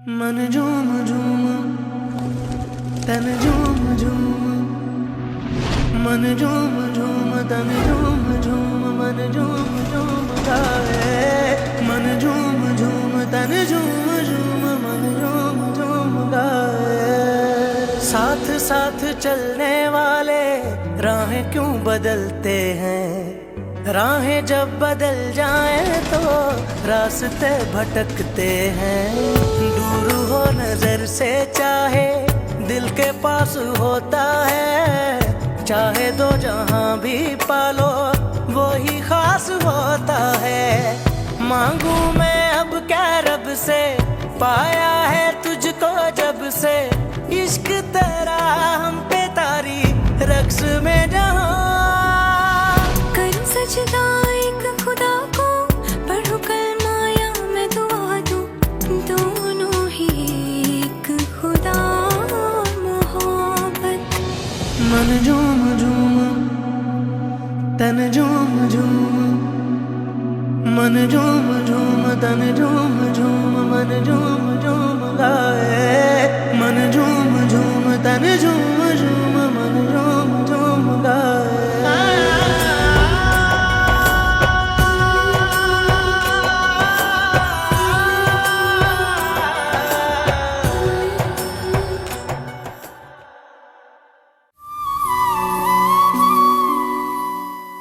मन झूम झूम तन झूम झूम, मन झूम झूम तन झूम झूम, मन झूम झूम गाए। मन झूम झूम तन झूम झूम, मन झूम झूम गाए। साथ साथ चलने वाले राहें क्यों बदलते हैं, राहें जब बदल जाएं तो रास्ते भटकते हैं। दूर हो नजर से चाहे दिल के पास होता है, चाहे दो जहां भी पालो वो ही खास होता है। मांगू मैं अब क्या रब से, पाया है तुझको जब से, इश्क तेरा हम पे तारी रक्स में जहां। कर सजदा एक खुदा को, पढ़ो कलमा या मैं दुआ दूं, दोनों ही एक खुदा मोहब्बत। मन झूम झूम तन झूम झूम, मन झूम झूम तन झूम झूम, मन झूम झूम गाए। मन झूम झूम तन झूम झूम, मन झूम झूम गाए।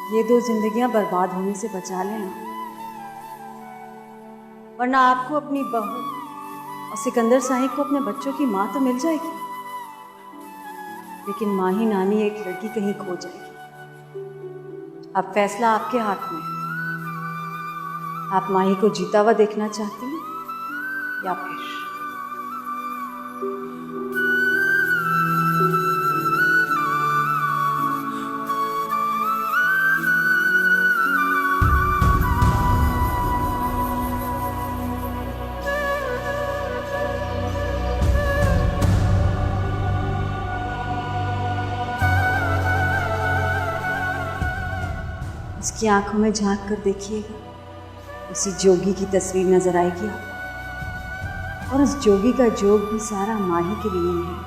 ये दो जिंदगियां बर्बाद होने से बचा लेना, वरना आपको अपनी बहू और सिकंदर साहिब को अपने बच्चों की माँ तो मिल जाएगी, लेकिन माही नामी एक लड़की कहीं खो जाएगी। अब फैसला आपके हाथ में है। आप माही को जीता हुआ देखना चाहती हैं या फिर उसकी आंखों में झांक कर देखिएगा, उसी जोगी की तस्वीर नजर आएगी आपको, और उस जोगी का जोग भी सारा माही के लिए ही है।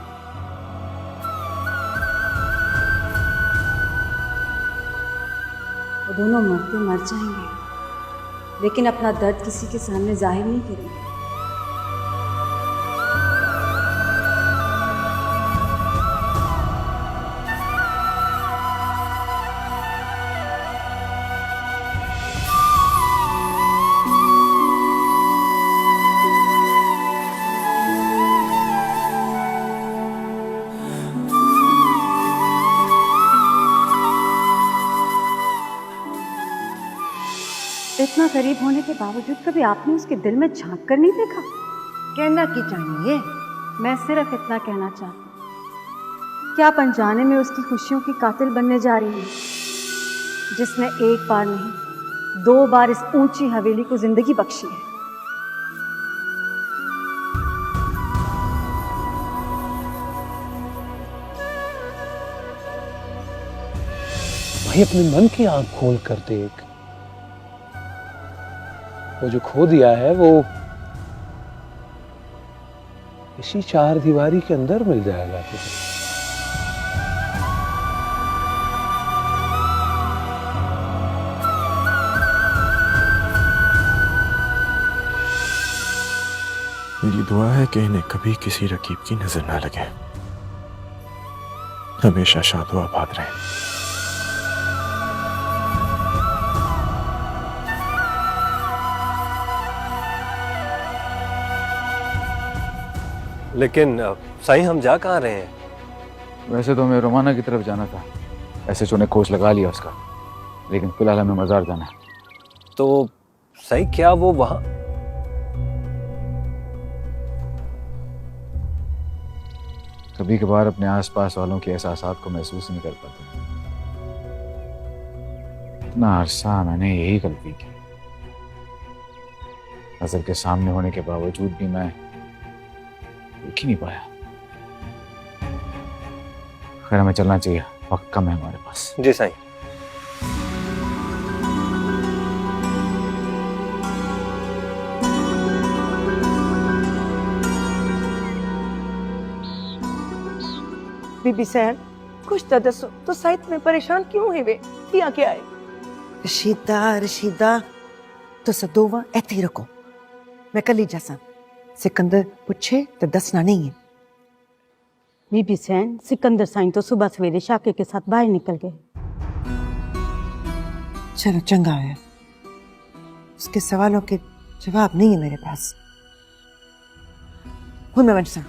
वो दोनों मरते मर जाएंगे, लेकिन अपना दर्द किसी के सामने जाहिर नहीं करेंगे। इतना करीब होने के बावजूद कभी आपने उसके दिल में झांक कर नहीं देखा? कहना की चाहिए, मैं सिर्फ इतना कहना चाहती हूँ कि आप अनजाने में उसकी खुशियों की कातिल बनने जा रही हैं, जिसने एक बार नहीं 2 बार इस ऊंची हवेली को जिंदगी बख्शी है। भाई अपने मन की आंख खोल कर देख, वो जो खो दिया है वो इसी 4 दीवारी के अंदर मिल जाएगा तुझे। मेरी दुआ है कि इन्हें कभी किसी रकीब की नजर ना लगे, हमेशा शादो आबाद रहे। लेकिन साईं हम जा कहाँ रहे हैं? वैसे तो हमें रोमाना की तरफ जाना था, ऐसे तो ने खोज लगा लिया उसका, लेकिन फिलहाल हमें मज़ार जाना है। तो साईं क्या वो वहां? कभी कभार अपने आसपास वालों के एहसासात को महसूस नहीं कर पाते। इतना अरसा मैंने यही गलती की, नजर के सामने होने के बावजूद भी मैं देख ही नहीं पाया। खैर हमें चलना चाहिए, वक्त कम है हमारे पास। जी साईं। बीबी सैन कुछ तो दसो तो साइड में परेशान क्यों है वे किया क्या है? रशीदा तुस दोवा ऐथे ही रखो, मैं कल ही जासा। सिकंदर पूछे तो दसना नहीं है। बीबी सैन, सिकंदर साईं तो सुबह सवेरे शाके के साथ बाहर निकल गए। चलो चंगा है, उसके सवालों के जवाब नहीं है मेरे पास। हूं मैं वंशा।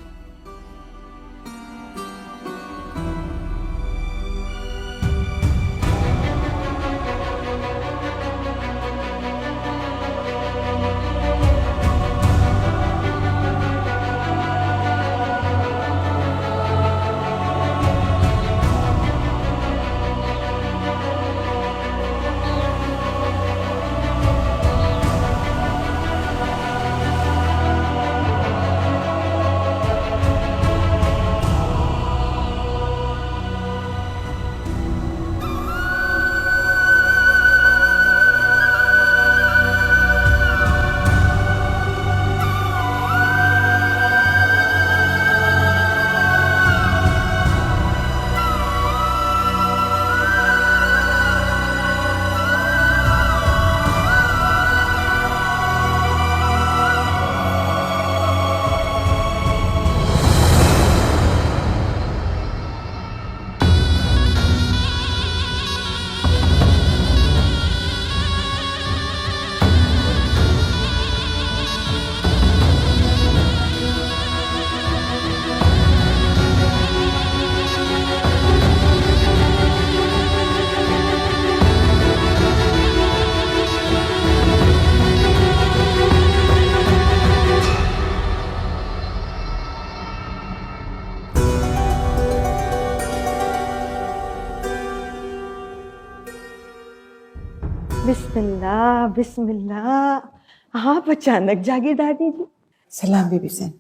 बिस्मिल्लाह बिस्मिल्लाह। आप अचानक जागी दादी जी? सलाम बीबी सैन।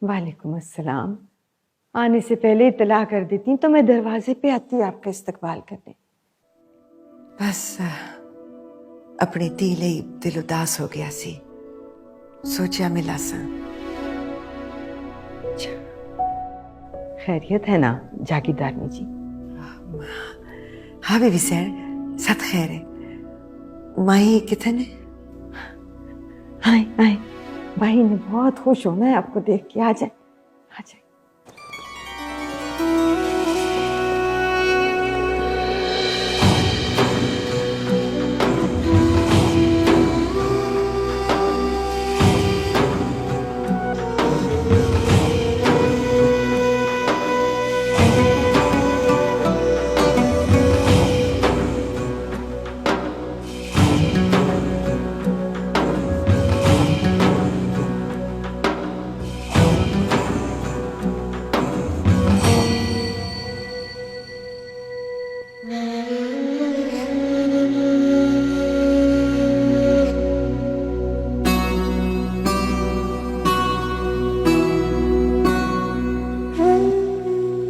वालेकुम अस्सलाम। आने से पहले इतला कर देती तो मैं दरवाजे पे आती आपका इस्तकबाल करने। बस अपनी धी लई दिल उदास हो गया सी, सोचा मिला सा। खैरियत है ना जागीरदारनी जी? हाँ बीबी सैन, सब खैर है। माही कितने? आए आए, भाई ने बहुत खुश होना है आपको देख के। आ जाए आ जाए।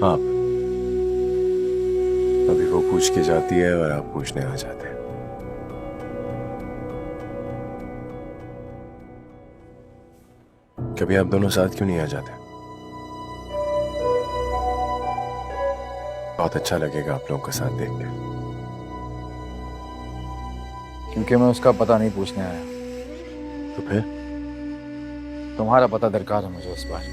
आप अभी वो पूछ के जाती है और आप पूछने आ जाते हैं। कभी आप दोनों साथ क्यों नहीं आ जाते? बहुत अच्छा लगेगा आप लोगों का साथ देख के। क्योंकि मैं उसका पता नहीं पूछने आया। तो फिर? तुम्हारा पता दरकार है मुझे इस बार।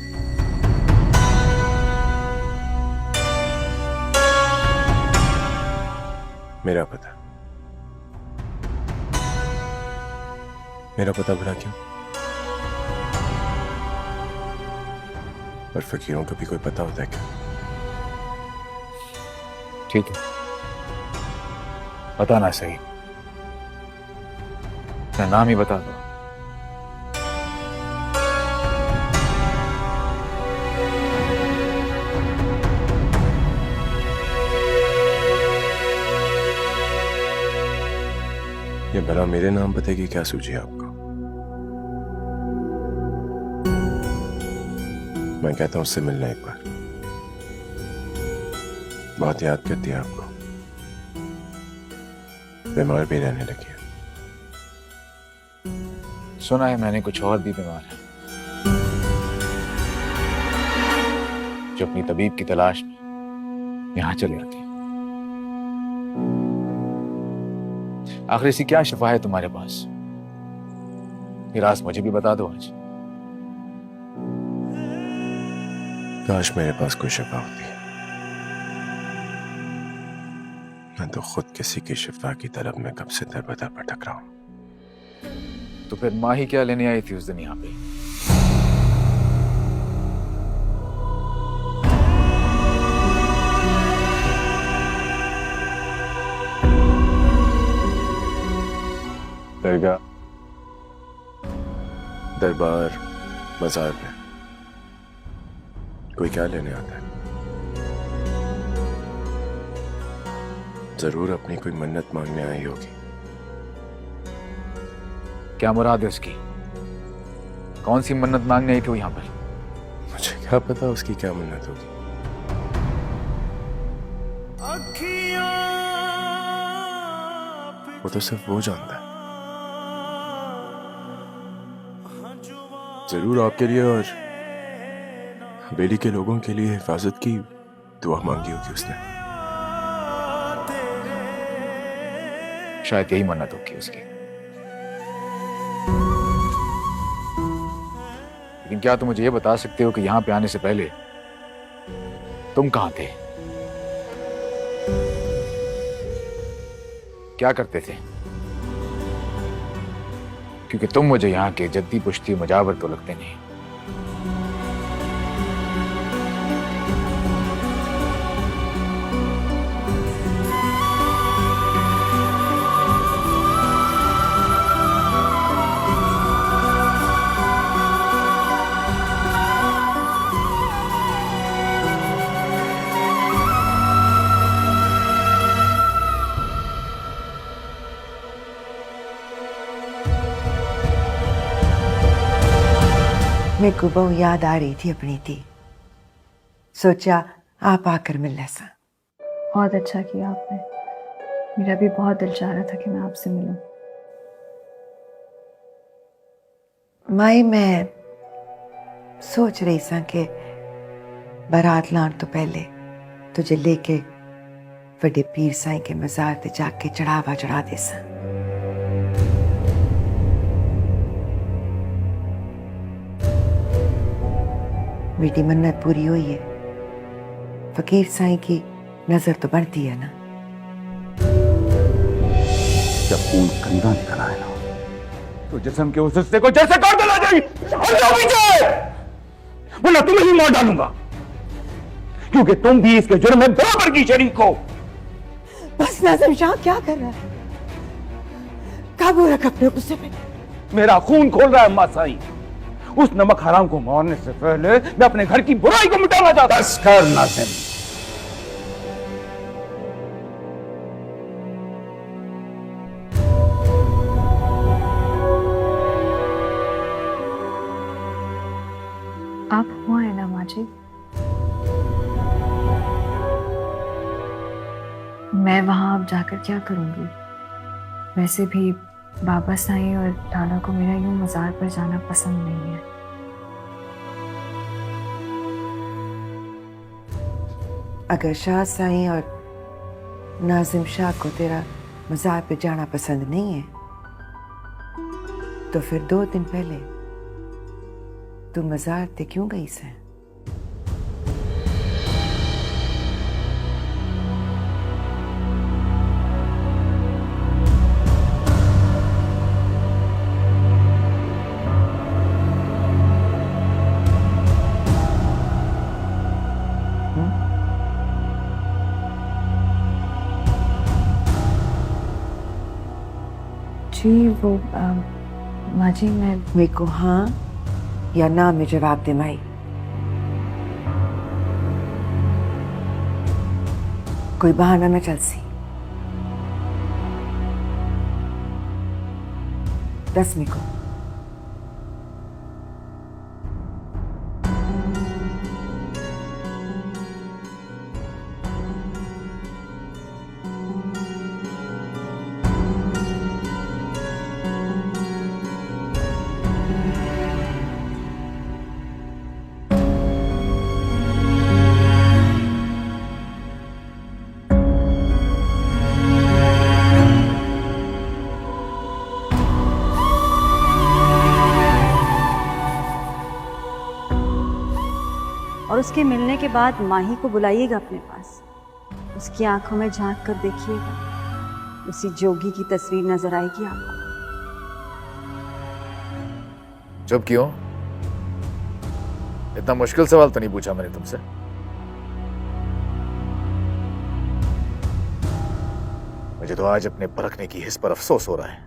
मेरा पता? मेरा पता भला क्यों? और फकीरों को भी कोई पता होता है क्या? ठीक है, बताना सही, अपना नाम ही बता दो। ये भला मेरे नाम पते की क्या सूझी आपको? मैं कहता हूं उससे मिलना एक बार। बहुत याद करती है आपको, बीमार भी रहने लगी है। सुना है मैंने कुछ और भी बीमार है जो अपनी तबीब की तलाश में यहाँ चले आती। आखिर ऐसी क्या शिफा है तुम्हारे पास? ये राज मुझे भी बता दो आज। काश मेरे पास कोई शिफा होती। मैं तो खुद किसी की शिफा की तलब में कब से दरबदर भटक रहा हूं। तो फिर माँ ही क्या लेने आई थी उस दिन यहाँ पे? दरगाह, दरबार, मजार में कोई क्या लेने आता है? जरूर अपनी कोई मन्नत मांगने आई होगी। क्या मुराद है उसकी? कौन सी मन्नत मांगने आई थी वो यहाँ पर? मुझे क्या पता उसकी क्या मन्नत होगी। वो तो सिर्फ वो जानता है। जरूर आपके लिए और बेली के लोगों के लिए हिफाजत की दुआ मांगी होगी उसने। शायद यही मन्नत होगी उसकी। लेकिन क्या तुम मुझे ये बता सकते हो कि यहां पे आने से पहले तुम कहां थे? क्या करते थे? क्योंकि तुम मुझे यहाँ के जद्दी पुश्ती मुजावर तो लगते नहीं। मेरे को बहु याद आ रही थी अपनी थी, सोचा आप आकर मिल ऐसा। बहुत अच्छा किया आपने। मेरा भी बहुत दिल चाह रहा था कि मैं आपसे मिलूं। माई मैं सोच रही सा कि बारात लान तो पहले तुझे लेके बड़े पीर साईं के मजार ते जाके चढ़ावा चढ़ा दे सा। मेरी मन्नत पूरी हुई है। फकीर साईं की नजर तो बढ़ती है ना। जब खून गंदा निकल आए ना तो जिस्म के उस हिस्से को जैसे काट देना चाहिए, वरना तुम्हें ही मार डालूंगा, क्योंकि तुम भी इसके जुर्म में बराबर की शरीक हो। बस नाज़िम शाह क्या कर रहा है? काबू रख अपने गुस्से पे। मेरा खून खोल रहा है अम्मा साईं। उस नमक हराम को मारने से पहले मैं अपने घर की बुराई को मिटाना चाहता हूं। बस कर नाज़िम। आप हुआ है ना माजिद? मैं वहां अब जाकर क्या करूंगी? वैसे भी बाबा साईं और लाला को मेरा यूं मजार पर जाना पसंद नहीं है। अगर शाह साईं और नाजिम शाह को तेरा मजार पे जाना पसंद नहीं है तो फिर 2 दिन पहले तू मजार ते क्यों गई से? जी वो माजी मैं मेरे को हाँ या ना में जवाब दे माई। कोई बहाना ना चल सी। 10 में को और उसके मिलने के बाद माही को बुलाइएगा अपने पास। उसकी आंखों में झांक कर देखिएगा, उसी जोगी की तस्वीर नजर आएगी आपको। चुप क्यों? इतना मुश्किल सवाल तो नहीं पूछा मैंने तुमसे। मुझे तो आज अपने परखने की हिस्स पर अफसोस हो रहा है।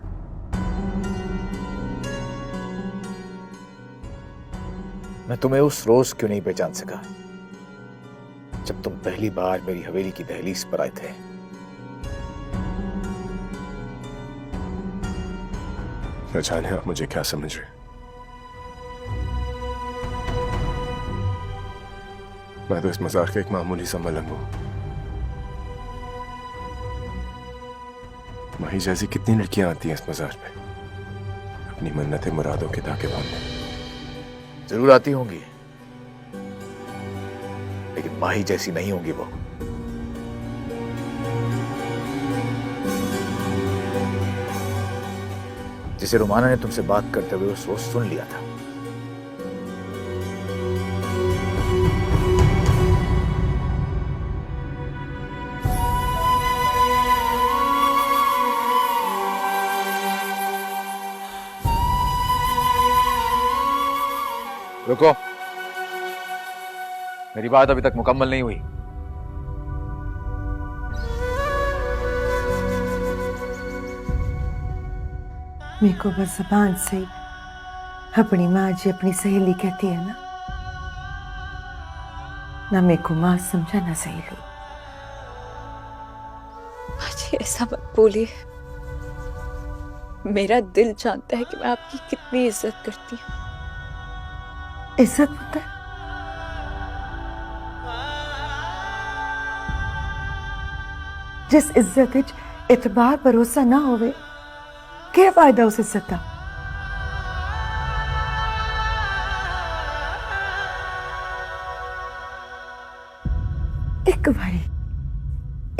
मैं तुम्हें उस रोज क्यों नहीं पहचान सका जब तुम पहली बार मेरी हवेली की दहलीज पर आए थे। न जाने आप मुझे क्या समझ रहे। मैं तो इस मजार का एक मामूली सा मलंग हूं। माही जैसी कितनी लड़कियां आती हैं इस मजार पे अपनी मन्नतें मुरादों के धागे बांधने। जरूर आती होंगी, लेकिन माही जैसी नहीं होंगी वो। जिसे रुमाना ने तुमसे बात करते हुए उस रोज सुन लिया था। रुको, मेरी बात अभी तक मुकम्मल नहीं हुई। मेरे को बस जबान से अपनी माँ जी अपनी सहेली कहती है ना मेरे को माँ समझा ना सहेली। जी ऐसा मत बोलिए, मेरा दिल जानता है कि मैं आपकी कितनी इज्जत करती हूँ। इज्जत पुत्र, जिस इज्जत विच इतबार भरोसा ना होवे क्या फायदा उस इज्जत का।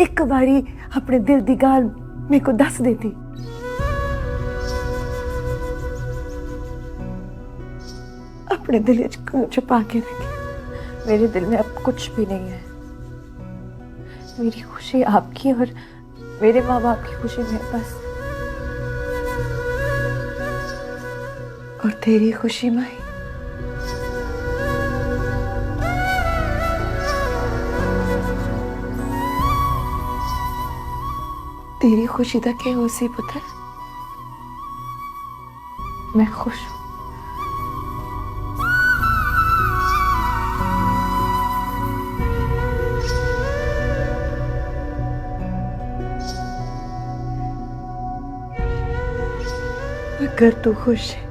एक बारी अपने दिल दी गाल मेरे को दस देती। अपने दिल को छुपा के रखे। मेरे दिल में अब कुछ भी नहीं है। मेरी खुशी आपकी और मेरे माँ बाप की खुशी में बस। और तेरी खुशी माही, तेरी खुशी तक है उसी पुत्र। मैं खुश हूं। अगर तू खुश है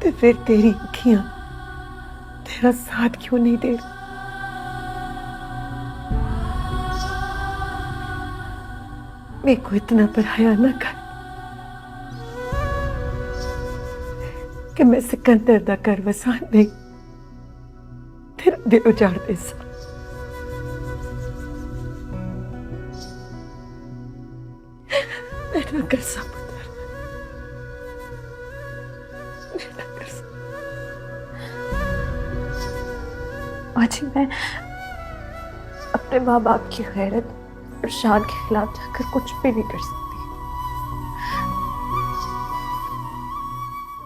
तो फिर तेरी अखियां तेरा साथ क्यों नहीं दे रही? मेरे को इतना पराया ना कर कि मैं सिकंदर दा घर वसान नहीं तेरा दिल उजाड़ दे सा। मैं ना कर सा पुत्र, मैं ना कर सा। आज मैं अपने माँ बाप की गैरत और शान के खिलाफ जाकर कुछ भी नहीं कर सकती।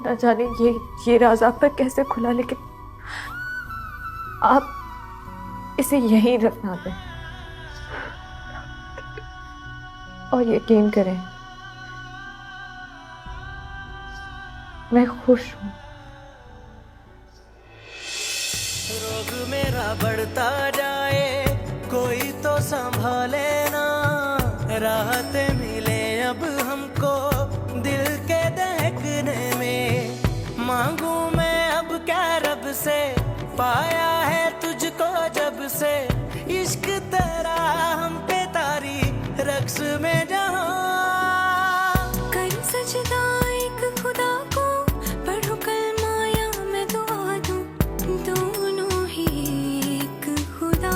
ना जाने ये राज आप पर कैसे खुला, लेकिन आप इसे यहीं रखना दें और यकीन करें मैं खुश हूं। रोग मेरा बढ़ता जाए कोई तो संभाले ना, राहत मिले अब हमको दिल के दहकने में। मांगू मैं अब क्या रब से, पाया है तुझको जब से। इश्क तेरा हम पे तारी रक्स में जहां कर सजदा एक खुदा को, पढ़ो कलमा या मैं दुआ दूं। दोनों ही एक खुदा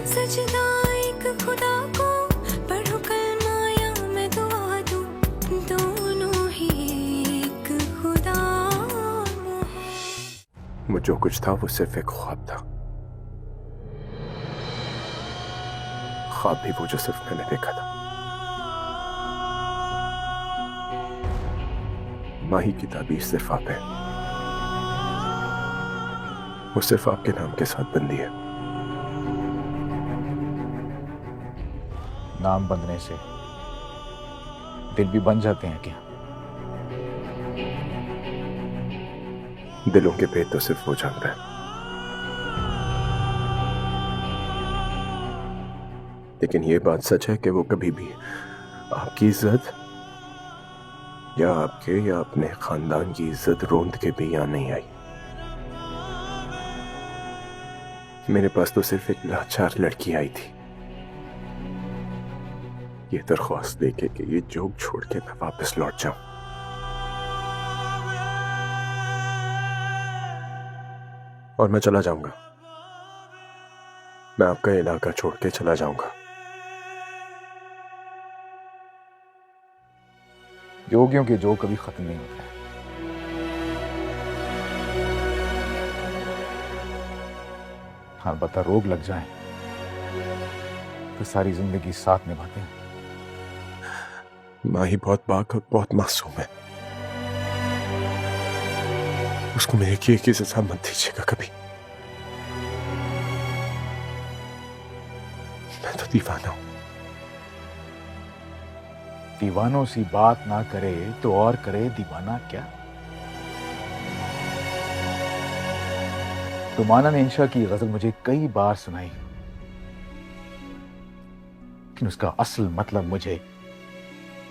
सजदा एक खुदा को, पढ़ो कलमा या मैं दुआ दूं। दोनों ही एक जो कुछ था वो सिर्फ एक ख्वाब था। ख्वाब भी वो जो सिर्फ मैंने देखा था। माही की ताबीर सिर्फ आप है, वो सिर्फ आपके नाम के साथ बंदी है। नाम बंधने से दिल भी बन जाते हैं क्या? दिलों के भेद तो सिर्फ वो जानता है। लेकिन ये बात सच है कि वो कभी भी आपकी इज्जत या आपके या अपने खानदान की इज्जत रोंद के भी यहां नहीं आई। मेरे पास तो सिर्फ एक लाचार लड़की आई थी, ये दरख्वास्त देके कि ये जोग छोड़ के मैं वापस लौट जाऊं। और मैं चला जाऊंगा, मैं आपका इलाका छोड़ के चला जाऊंगा। योगियों के जो कभी खत्म नहीं होता है। हाँ, अलबत्ता रोग लग जाए तो सारी जिंदगी साथ निभाते हैं। माही बहुत पाक और बहुत मासूम है, उसको मेरे किए की सजा मत दीजिएगा कभी। मैं तो दीवाना हूं। दीवानों सी बात ना करे तो और करे दीवाना क्या? रुमाना ने इंशा की गजल मुझे कई बार सुनाई, लेकिन उसका असल मतलब मुझे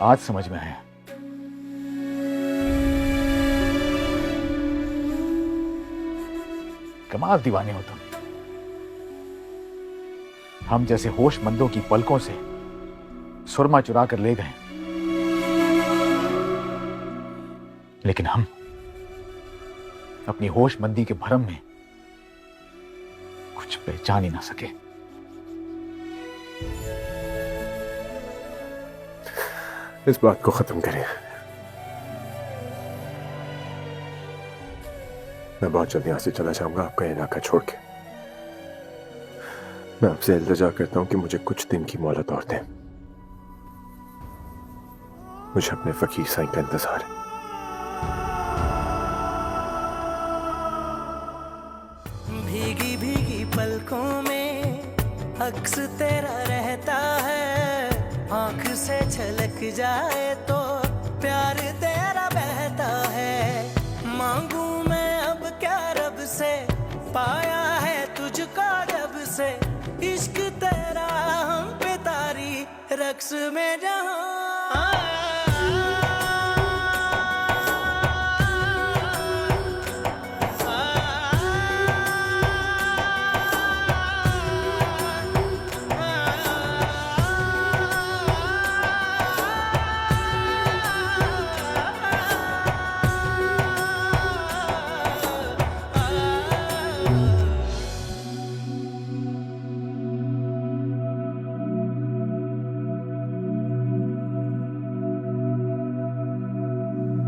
आज समझ में आया। कमाल दीवाने हो तुम। हम जैसे होशमंदों की पलकों से सुरमा चुरा कर ले गए, लेकिन हम अपनी होशमंदी के भरम में कुछ पहचान ही ना सके। इस बात को खत्म करें। मैं बहुत जल्द यहां से चला जाऊंगा आपका इलाका छोड़ के। मैं आपसे इल्तिजा करता हूं कि मुझे कुछ दिन की मोहलत और दें। मुझे अपने फकीर साईं का इंतजार है। भीगी भीगी पलकों में अक्स तेरा रहता है, आंख से छलक जाए तो प्यार तेरा बहता है। मांगू मैं अब क्या रब से, पाया है तुझको जब से, इश्क तेरा हम पे तारी रक्स में जहां।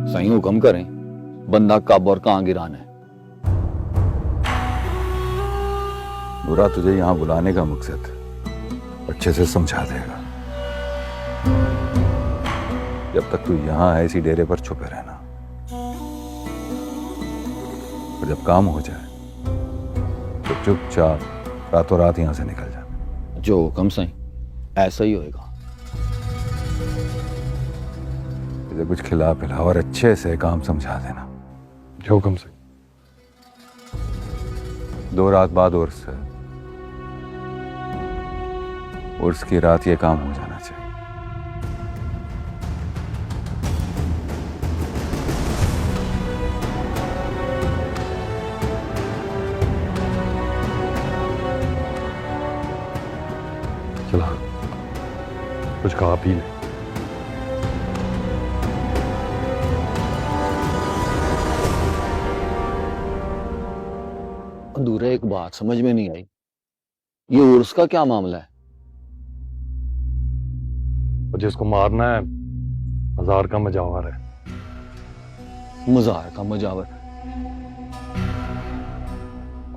सही हुक्म करें, बंदा कब और कहां गिराना है? बुरा तुझे यहां बुलाने का मकसद अच्छे से समझा देगा। जब तक तू यहां है इसी डेरे पर छुपे रहना, और जब काम हो जाए तो चुपचाप रातों रात यहां से निकल जा। जो हुक्म सही, ऐसा ही होएगा। इसे कुछ खिला पिला और अच्छे से काम समझा देना। जो हुक्म से। 2 रात बाद उर्स है, उर्स की रात ये काम हो जाना चाहिए। चला कुछ खा पी ले। अधूरा एक बात समझ में नहीं आई, ये उर्स का क्या मामला है? और जिसको मारना है मजार का मजावर है। मजार का मजावर?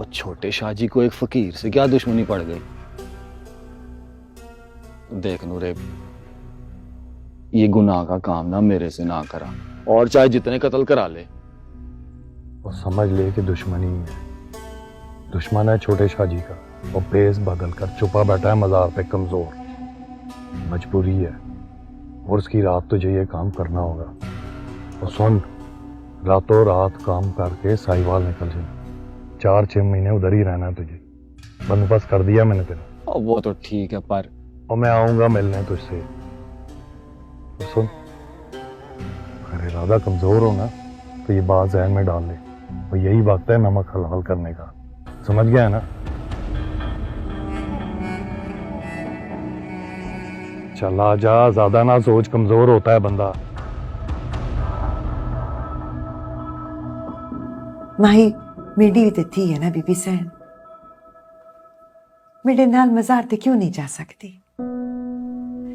वो छोटे शाहजी को एक फकीर से क्या दुश्मनी पड़ गई? देख नूरे, ये गुनाह का काम ना मेरे से ना करा, और चाहे जितने कत्ल करा ले। वो समझ ले कि दुश्मनी है, दुश्मन है छोटे शाहजी का। वो पेस बदल कर छुपा बैठा है मजार पे कमजोर, मजबूरी है और उसकी रात तुझे ये काम करना होगा। और सुन, रातों रात काम करके साहिवाल निकल जाए, 4-6 महीने उधर ही रहना है तुझे, बंदोबस्त कर दिया मैंने तेरा। वो तो ठीक है, पर और मैं आऊंगा मिलने तुझसे। तो सुन, अगर इरादा कमजोर हो ना तो ये बात जहन में डाल ले, और यही वक्त है नमक हलाल करने का, समझ गया है ना? चला जा, ज्यादा ना सोच, कमजोर होता है बंदा। माही मेरी भी तो थी है ना बीबी सैन, मेरे नाल मजार ते क्यों नहीं जा सकती?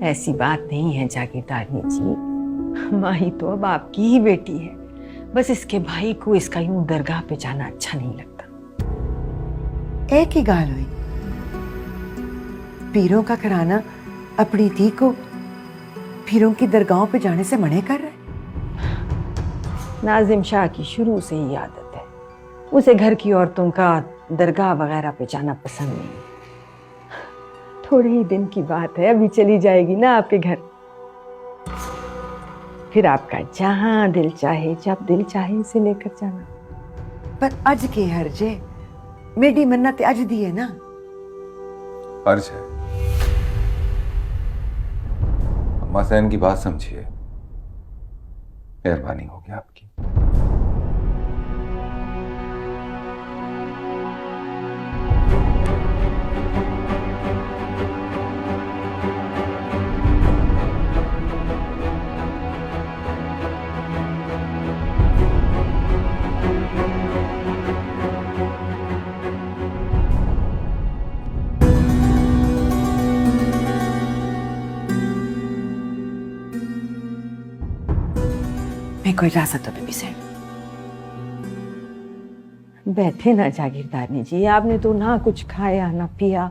ऐसी बात नहीं है जागीरदारनी जी, माही तो अब आपकी ही बेटी है। बस इसके भाई को इसका यूं दरगाह पे जाना अच्छा नहीं लगता। एक ही गाल हुई, पीरों का कराना अपनी धी को पीरों की दरगाहों पे जाने से मने कर रहे। नाजिम शाह की शुरू से ही आदत है, उसे घर की औरतों का दरगाह वगैरह पे जाना पसंद नहीं। थोड़े ही दिन की बात है, अभी चली जाएगी ना आपके घर, फिर आपका जहां दिल चाहे जब दिल चाहे इसे लेकर जाना। पर अज के हर्जे, मेरी मन्नत अज दी है ना। फर्ज है, अम्मा सैन की बात समझिए, मेहरबानी होगी आपकी। मैं कोई इजाजत तो बीबी सैन। बैठे ना जागीरदारनी जी, आपने तो ना कुछ खाया ना पिया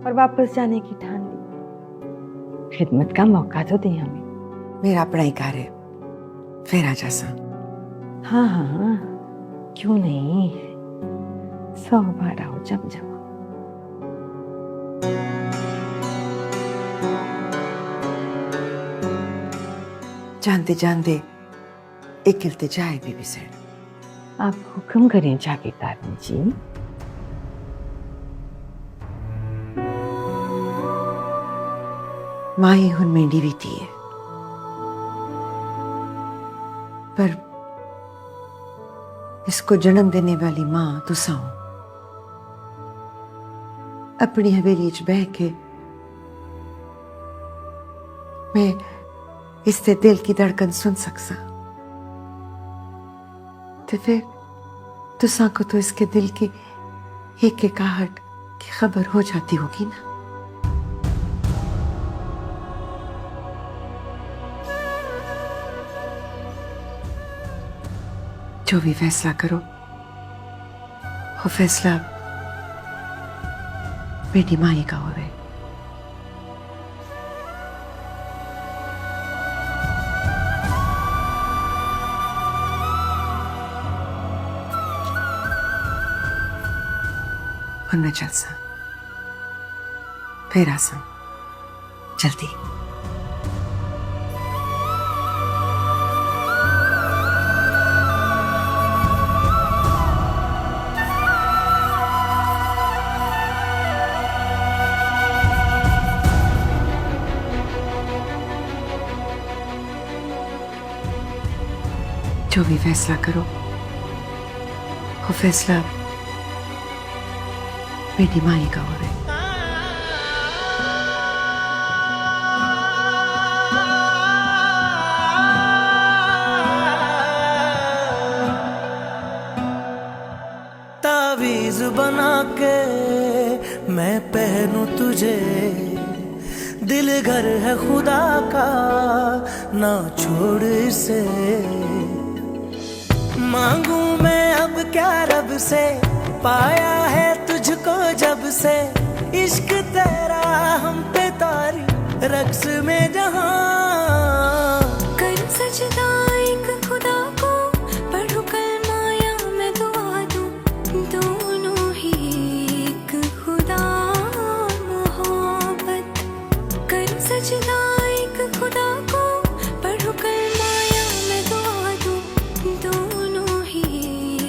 और वापस जाने की ठान ली। खिदमत का मौका तो दें हमें। मेरा अपना ही कार्य, फिर आ जा सा। हाँ हाँ, क्यों नहीं, 100 बार आओ जब जब। जानते जानते एक इल्तिजा है बीबी सैन। आप हुक्म करें जागीरदारनी जी। माही हुन मेंढी भी थी है, पर इसको जन्म देने वाली मां तुसा हो। अपनी हवेली च बह के मैं इससे दिल की धड़कन सुन सकसा, तो फिर तुसा को तो इसके दिल की एक आहट की खबर हो जाती होगी ना। जो भी फैसला करो, वो फैसला बेटी माई का होवे। और मैं चल सा, फिर आसा जल्दी। जो भी फैसला करो, वो फैसला बेटी माई का हो रहा है। तावीज बना के मैं पहनूं तुझे, दिल घर है खुदा का ना छोड़ इसे। मांगू मैं अब क्या रब से, पाया है तुझको जब से इश्क तेरा हम पे तारी रक्स में जहां कर सजदा एक खुदा को पढ़ू कलमा या मैं दुआ दूं दोनों ही एक खुदा मोहब्बत कर सजदा एक खुदा को पढ़ू कलमा या मैं दुआ दूं दोनों ही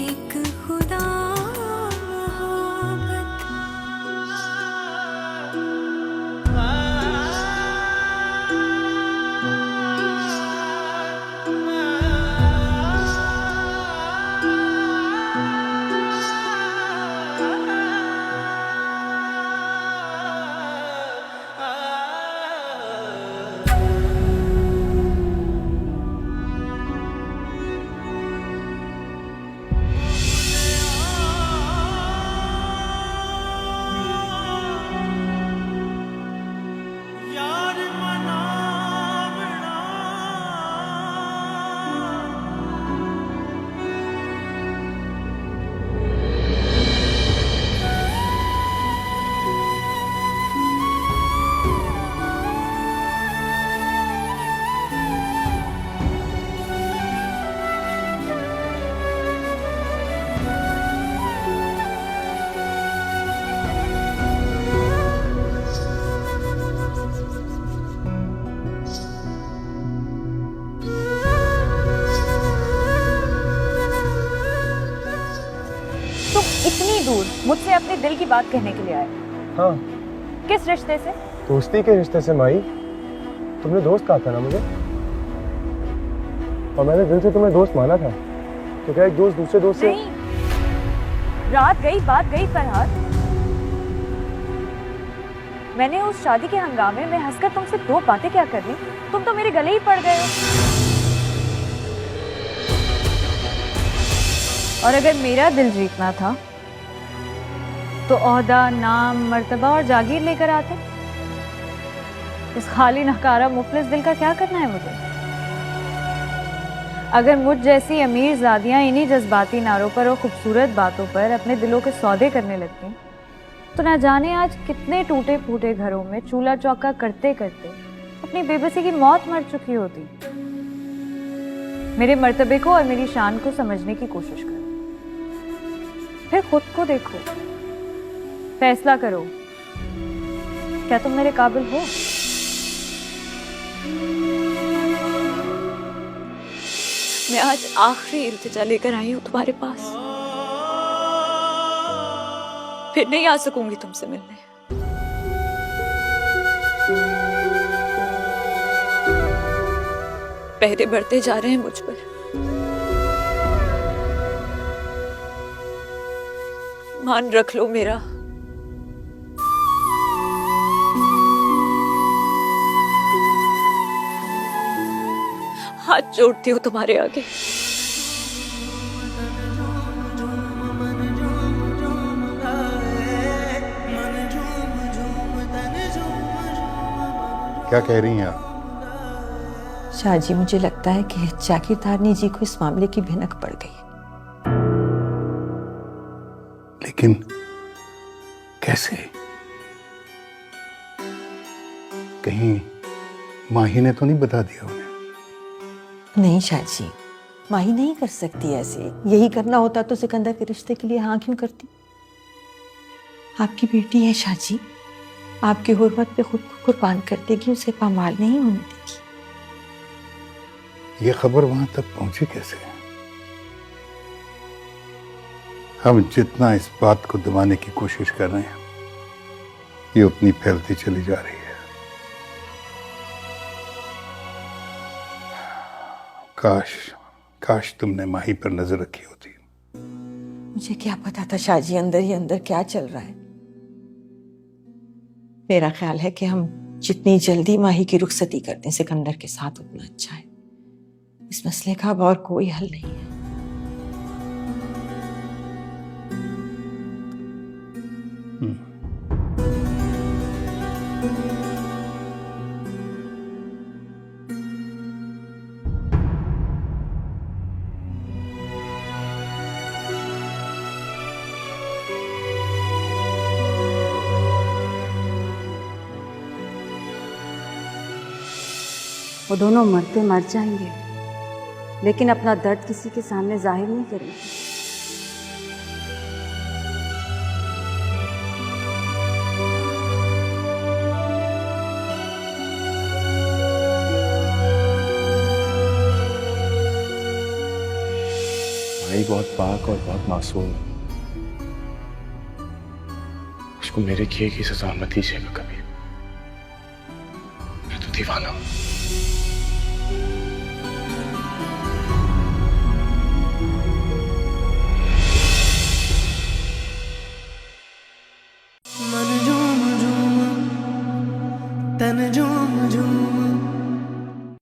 एक खुदा मुझसे अपने दिल की बात कहने के लिए आए? हाँ। किस रिश्ते से? दोस्ती के रिश्ते से माई। तुमने दोस्त कहा था ना मुझे, और मैंने दिल से तुम्हें दोस्त माना था। तो क्या एक दोस्त दूसरे दोस्त से? नहीं, रात गई बात गई फरहाद। मैंने उस शादी के हंगामे में हंसकर तुमसे दो बातें क्या कर ली, तुम तो मेरे गले ही पड़ गए हो। और अगर मेरा दिल जीतना था तो ओहदा, नाम, मर्तबा और जागीर लेकर आते। इस खाली नकारा मुफलिस दिल का क्या करना है मुझे? अगर मुझ जैसी अमीर ज़ादियाँ इन्हीं जज्बाती नारों पर और खूबसूरत बातों पर अपने दिलों के सौदे करने लगती तो ना जाने आज कितने टूटे फूटे घरों में चूल्हा चौका करते करते अपनी बेबसी की मौत मर चुकी होती। मेरे मर्तबे को और मेरी शान को समझने की कोशिश करो, फिर खुद को देखो, फैसला करो, क्या तुम मेरे काबिल हो? मैं आज आखिरी इल्तिजा लेकर आई हूं तुम्हारे पास, फिर नहीं आ सकूंगी तुमसे मिलने। पहरे बढ़ते जा रहे हैं मुझ पर। मान रख लो मेरा। हाथ जोड़ती हूँ तुम्हारे आगे। क्या कह रही हैं आप? शाहजी, मुझे लगता है कि जाकिर तारनी जी को इस मामले की भनक पड़ गई। लेकिन कैसे? कहीं माही ने तो नहीं बता दिया उन्हें? नहीं शाहजी, माही नहीं कर सकती ऐसे। यही करना होता तो सिकंदर के रिश्ते के लिए हाँ क्यों करती? आपकी बेटी है शाहजी, आपकी हुर्मत पे खुद को कुर्बान कर देगी, उसे पामाल नहीं होने देगी। ये खबर वहां तक पहुंची कैसे? हम जितना इस बात को दबाने की कोशिश कर रहे हैं, ये उतनी फैलती चली जा रही है। काश तुमने माही पर नजर रखी होती। मुझे क्या पता था शाहजी अंदर ही अंदर क्या चल रहा है। मेरा ख्याल है कि हम जितनी जल्दी माही की रुखसती करते हैं सिकंदर के साथ उतना अच्छा है। इस मसले का अब और कोई हल नहीं है। वो दोनों मरते मर जाएंगे, लेकिन अपना दर्द किसी के सामने जाहिर नहीं करेंगे। भाई बहुत पाक और बहुत मासूम है, उसको मेरे किए की सजा मत दीजिएगा कभी। मैं तो दीवाना हूं। मन झूम झूम तन झूम झूम